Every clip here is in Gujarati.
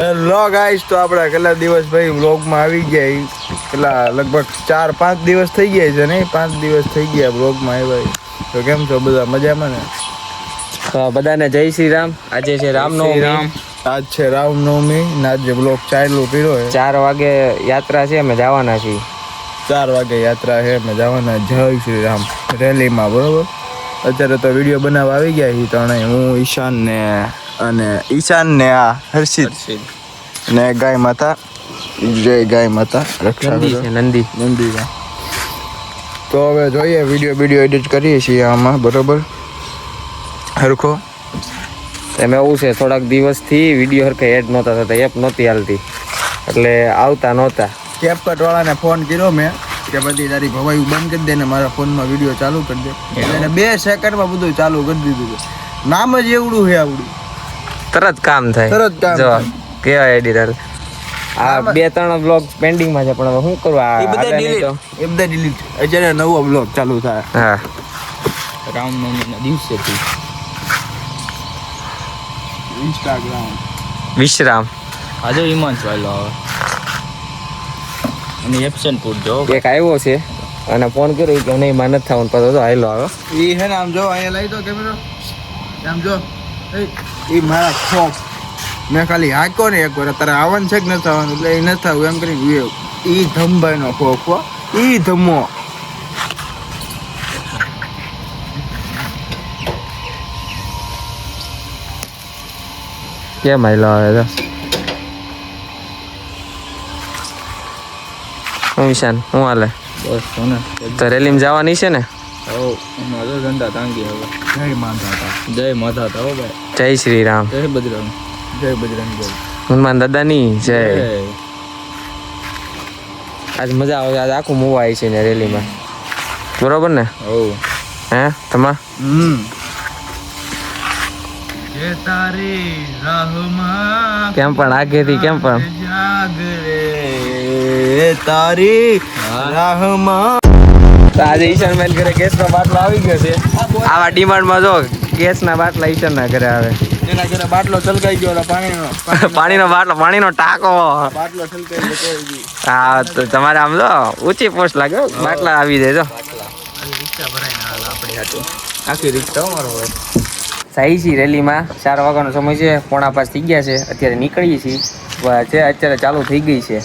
હેલો ગાઈસ, તો આપણે કેટલા દિવસ ભાઈ વ્લોગમાં આવી ગયા. કેટલા લગભગ 4-5 દિવસ થઈ ગયા છે નહીં, 5 દિવસ થઈ ગયા વ્લોગમાં આવ્યા. તો કેમ છો બધા, મજામાં ને? તો બધાને જય શ્રી રામ. આજે છે રામનવમી. આજ છે રામનવમી ને આજે વ્લોગ ચાલુ કર્યો છે. 4 વાગે યાત્રા છે, અમે જવાના છીએ. 4 વાગે યાત્રા છે, અમે જવાના જય શ્રી રામ રેલીમાં. બરોબર, અત્યારે તો વિડીયો બનાવવા આવી ગયા છીએ ત્રણેય, હું ઈશાન ને આ હર્ષિત ને ગાય માતા, જય ગાય માતા રક્ષા કરો. નંદી. તો હવે જોઈએ, વિડીયો એડિટ કરીએ છીએ આમાં. બરોબર, હરખો એમ એવું છે, થોડાક દિવસથી વિડીયો હરખે એડ નહોતા થતા, એપ નહોતી હાલતી એટલે આવતા નહોતા. કેપકટ વાળાને ફોન કર્યો મેં કે બધી તારી ભવાઈ બંધ કરી દે ને મારા ફોનમાં વિડીયો ચાલુ કરી દે. એને 2 સેકન્ડમાં બધું ચાલુ કરી દીધું. નામ જ એવડું છે, આવડું તરત કામ થાય. જો કેવા એડિટર આ 2-3 બ્લોગ પેન્ડિંગમાં છે, પણ હવે શું કરવું, આ એ બધા ડિલીટ. અત્યારે નવો બ્લોગ ચાલુ થાય. હા, રામનવમીના દિવસેથી ઇન્સ્ટાગ્રામ વિશ્રામ. આજે હિમાંશ વાયલો આવે અને એબસેન્ટ પૂરજો. એક આવ્યો છે અને ફોન કર્યો કે નહીં માં નથી થવાનું, પછી તો હાલો આવે. એ હે ને, આમ જો અહીંયા લઈ દો કેમેરો, આમ જો એ મારા ખોફ મેં ખાલી હાક્યો ને એક વાર, તારે આવવાનું છે કે નથી આવવાનું, એટલે એ નથી થવું એમ કરીને એ ધમભાઈનો ખોફ હો, એ ધમો. કેમ હાલો આવે તો ઈશાન શું હાલે? બસ કોને તો રેલીમાં જવાની છે ને? હો મારો ધંધા તાંગી હવે. જય માતા, જય માતા હતા હો ભાઈ. જય શ્રી રામ. જય બજરંગ. જય બજરંગ બલી. હનુમાન દાદાની જય. આજ મજા આવે, આજ આખું મુવાય છે ને રેલીમાં. બરોબર ને? હો હે તમા જે તારી રાહમાં કેમ પણ આગેથી કેમ પણ જાગરે તારી રાહમાં. તો આજે ઈશાનભાઈ ઘરે ગેસનો બાટલો આવી ગયો છે. આવા ડિમાન્ડમાં જો ગેસના બાટલા ઈશાનના ઘરે આવે. એના ઘરે બાટલો છલકાઈ ગયો, પાણીનો બાટલો, પાણીનો ટાંકો. બાટલો છલકાઈ ગયો. હા, તો તમારે આમ જો ઊંચી પોસ્ટ લાગે, બાટલા આવી જાય. જો રિક્ષા ભરાઈને હાલ આપણી હાથે, આખી રિક્ષા અમારો હોય. સાઈસી રેલીમાં 4 વાગ્યાનો સમય છે, 4:45 થઈ ગયા છે. અત્યારે નીકળીએ છીએ છે, અત્યારે ચાલુ થઈ ગઈ છે.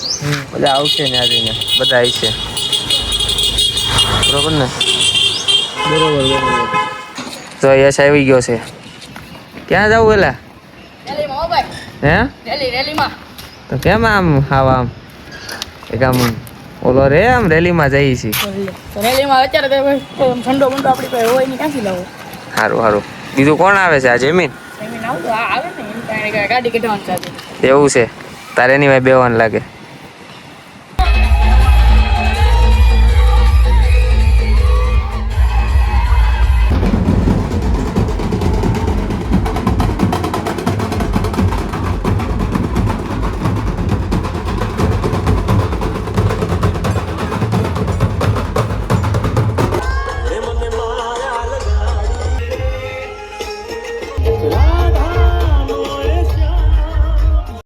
બધા આવશે ને આજે બધા આવશે. બરોબર ને? બરોબર. તો યશ આવી ગયો છે. ક્યાં જવું એલા? હે તો કેમ આમ આમ એક આમ ઓલો રે આમ રેલીમાં જઈએ છીએ. ઠંડો બંડો આપણી પાસે હોય ને ક્યાંથી લાવો? સારું. બીજું કોણ આવે છે? આ જમીન આવે ને ગાડી કઢાવવાનું. એવું છે? તારે એની ભાઈ બેવાનું લાગે.